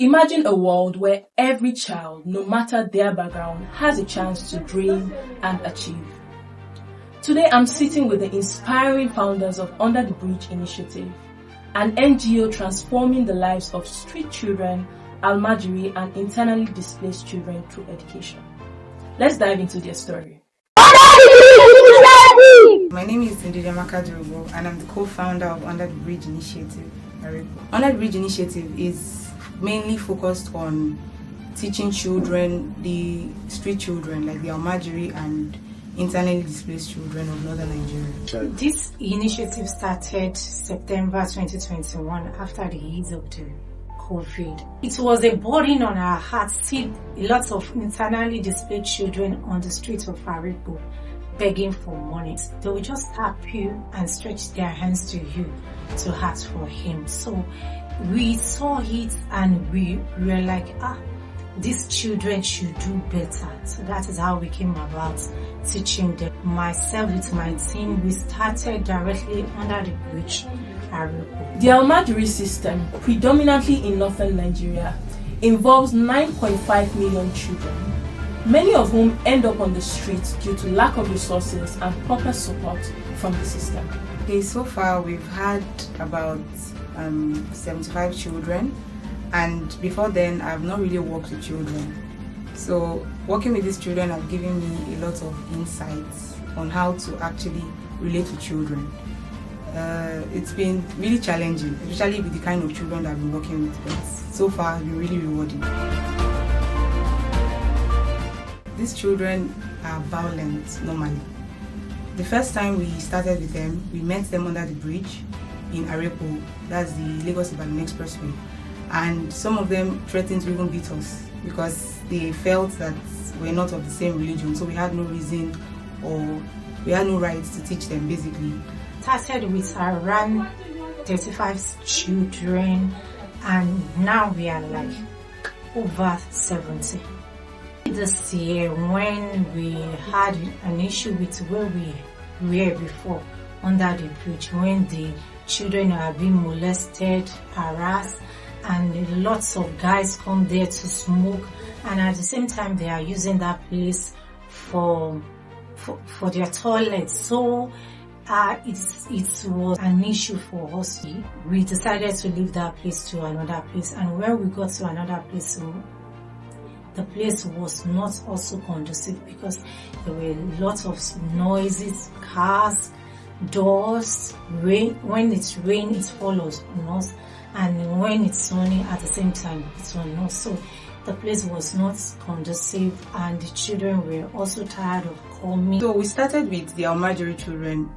Imagine a world where every child, no matter their background, has a chance to dream and achieve. Today I'm sitting with the inspiring founders of Under the Bridge Initiative, an NGO transforming the lives of street children, Almajiri and internally displaced children through education. Let's dive into their story. My name is Ndidamaka Durubo and I'm the co-founder of Under the Bridge Initiative. Under the Bridge Initiative is mainly focused on teaching children, the street children like the Almajiri and internally displaced children of northern Nigeria. This initiative started September 2021 after the ease of the COVID. It was a burden on our hearts to see lots of internally displaced children on the streets of Aripo begging for money. They will just tap you and stretch their hands to you to ask for him. So we saw it and we were like, these children should do better. So that is how we came about teaching them. Myself with my team, we started directly under the bridge. The Almajiri system, predominantly in northern Nigeria, involves 9.5 million children, many of whom end up on the streets due to lack of resources and proper support from the system. Okay, so far we've had about 75 children, and before then I've not really worked with children. So working with these children has given me a lot of insights on how to actually relate to children. It's been really challenging, especially with the kind of children that I've been working with, but so far it's been really rewarding. These children are violent normally. The first time we started with them, we met them under the bridge in Arepo, that's the Lagos-Ibadan Expressway, and some of them threatened to even beat us because they felt that we're not of the same religion, so we had no reason or we had no right to teach them basically. Started with around 35 children and now we are like over 70. This year when we had an issue with where we were before under the bridge, when the children are being molested, harassed, and lots of guys come there to smoke, and at the same time they are using that place for their toilets. So it was an issue for us. We decided to leave that place to another place, and when we got to another place, the place was not also conducive because there were lots of noises, cars, doors, rain. When it's rain, it follows on us, and when it's sunny at the same time, it's on us. So the place was not conducive and the children were also tired of coming. So we started with the Almajiri children.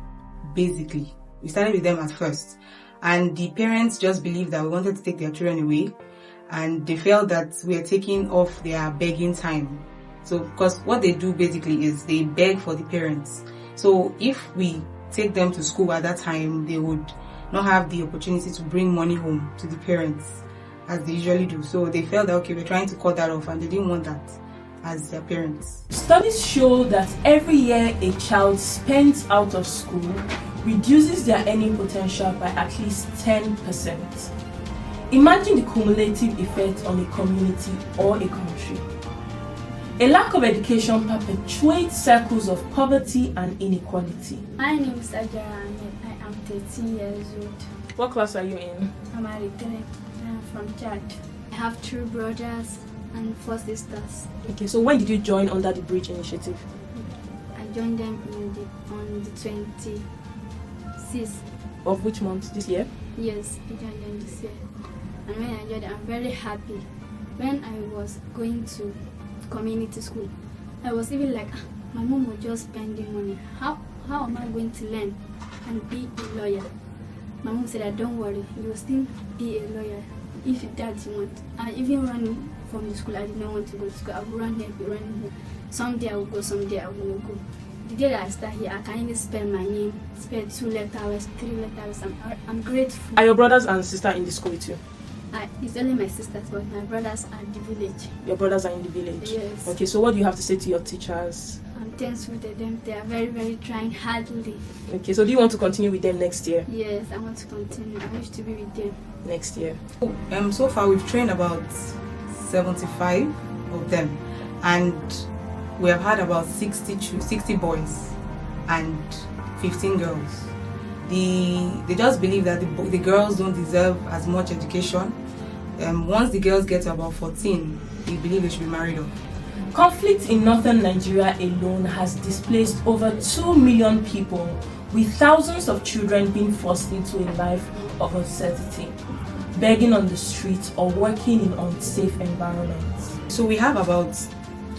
Basically, we started with them at first, and the parents just believed that we wanted to take their children away, and they felt that we are taking off their begging time. So, because what they do basically is they beg for the parents. So, if we take them to school at that time, they would not have the opportunity to bring money home to the parents as they usually do. So, they felt that okay, we're trying to cut that off, and they didn't want that as their parents. Studies show that every year a child spends out of school reduces their earning potential by at least 10%. Imagine the cumulative effect on a community or a country. A lack of education perpetuates circles of poverty and inequality. My name is Ajara Ahmed. I am 13 years old. What class are you in? I'm a returning. I'm from Chad. I have 2 brothers and 4 sisters. Okay, so when did you join Under the Bridge Initiative? I joined them on the 26th. Of which month? This year? Yes, I joined them this year. And when I joined them, I'm very happy. When I was going to community school, I was even like, my mom was just spending money. How am I going to learn and be a lawyer? My mom said, don't worry, you will still be a lawyer if that's what you want. I even ran from the school. I did not want to go to school. I would run here, be running here. Someday I will go, someday I will not go. The day that I start here, I can even spell my name, spell 2 letters, 3 letters. I'm grateful. Are your brothers and sister in the school with you? It's only my sisters, but my brothers are in the village. Your brothers are in the village? Yes. Okay, so what do you have to say to your teachers? I'm thankful to them. They are very, very trying hardly. Okay, so do you want to continue with them next year? Yes, I want to continue. I wish to be with them next year. So far we've trained about 75 of them, and we have had about 60 boys and 15 girls. They just believe that the girls don't deserve as much education. Once the girls get to about 14, they believe they should be married off. Conflict in northern Nigeria alone has displaced over 2 million people, with thousands of children being forced into a life of uncertainty, begging on the streets or working in unsafe environments. So we have about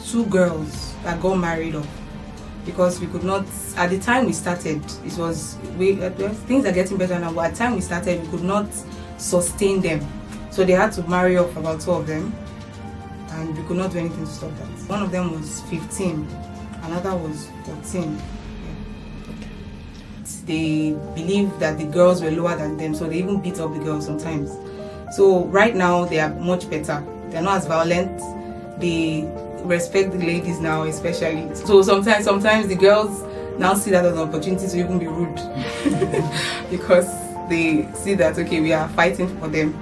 2 girls that got married off because we could not, at the time we started, things are getting better now, but at the time we started, we could not sustain them. So they had to marry off about 2 of them, and we could not do anything to stop that. One of them was 15, another was 14. They believed that the girls were lower than them, so they even beat up the girls sometimes. So right now they are much better. They're not as violent. They respect the ladies now, especially. So sometimes the girls now see that as an opportunity to even be rude because they see that, okay, we are fighting for them.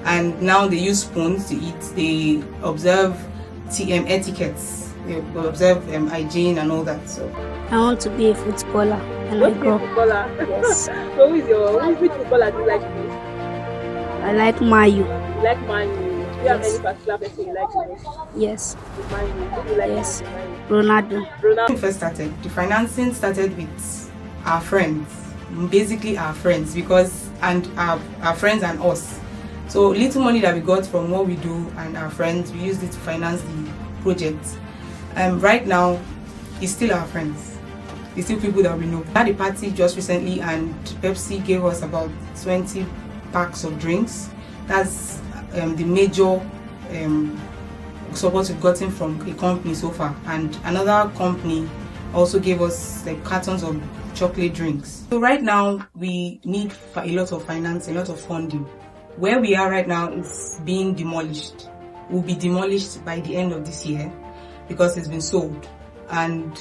And now they use spoons to eat. They observe etiquettes. They observe hygiene and all that. So I want to be a footballer. And What's your footballer? Yes. So which footballer do you like most? I like Mayu. You like Man U. Do you have any particular person you like most? Yes. Man U. Who do you like Yes. most? Man Ronaldo. U? Ronaldo. when we first started, the financing started with our friends, basically our friends, and our friends and us. So little money that we got from what we do and our friends, we used it to finance the project. Right now, it's still our friends. It's still people that we know. We had a party just recently, and Pepsi gave us about 20 packs of drinks. That's the major support we've gotten from a company so far. And another company also gave us like cartons of chocolate drinks. So right now, we need a lot of finance, a lot of funding. Where we are right now is being demolished. Will be demolished by the end of this year because it's been sold. And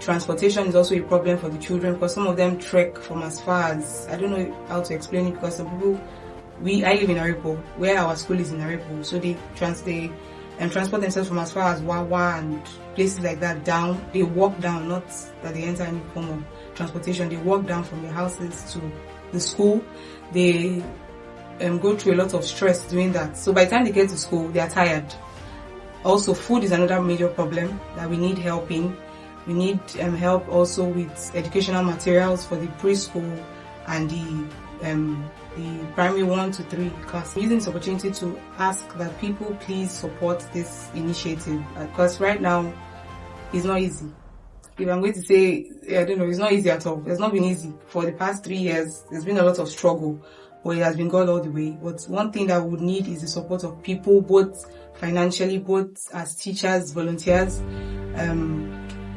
transportation is also a problem for the children because some of them trek from as far as, I don't know how to explain it, because some people, I live in Aripo, where our school is in Aripo, so they transport themselves from as far as Wawa and places like that down. They walk down, not that they enter any form of transportation. They walk down from their houses to the school. They go through a lot of stress doing that. So by the time they get to school, they are tired. Also, food is another major problem that we need help in. We need help also with educational materials for the preschool and the primary 1 to 3 class. I'm using this opportunity to ask that people please support this initiative because right now it's not easy. If I'm going to say, I don't know, it's not easy at all. It's not been easy. For the past 3 years, there's been a lot of struggle, but it has been gone all the way. But one thing that we would need is the support of people, both financially, both as teachers, volunteers,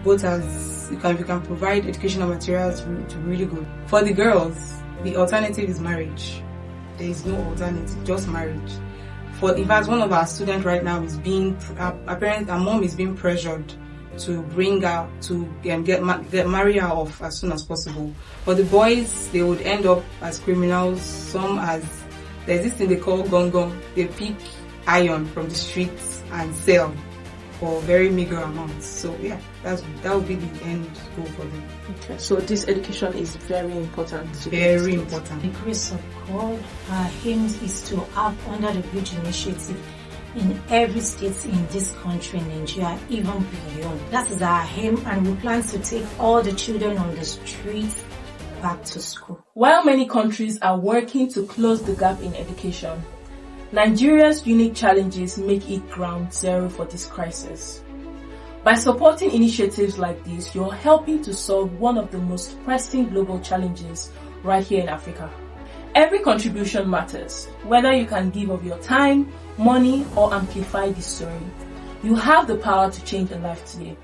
both as if you can provide educational materials to be really good. For the girls, the alternative is marriage. There is no alternative, just marriage. In fact, one of our students right now is our mom is being pressured to bring her to marry her off as soon as possible. For the boys, they would end up as criminals. Some there's this thing they call gong. They pick iron from the streets and sell for very meager amounts. So yeah, that would be the end goal for them. Okay, so this education is very important. Very important. The grace of God, our aim is to have Under the Bridge initiative in every state in this country, Nigeria, even beyond. That is our aim, and we plan to take all the children on the streets back to school. While many countries are working to close the gap in education, Nigeria's unique challenges make it ground zero for this crisis. By supporting initiatives like this, you're helping to solve one of the most pressing global challenges right here in Africa. Every contribution matters, whether you can give of your time, money, or amplify the story. You have the power to change a life today.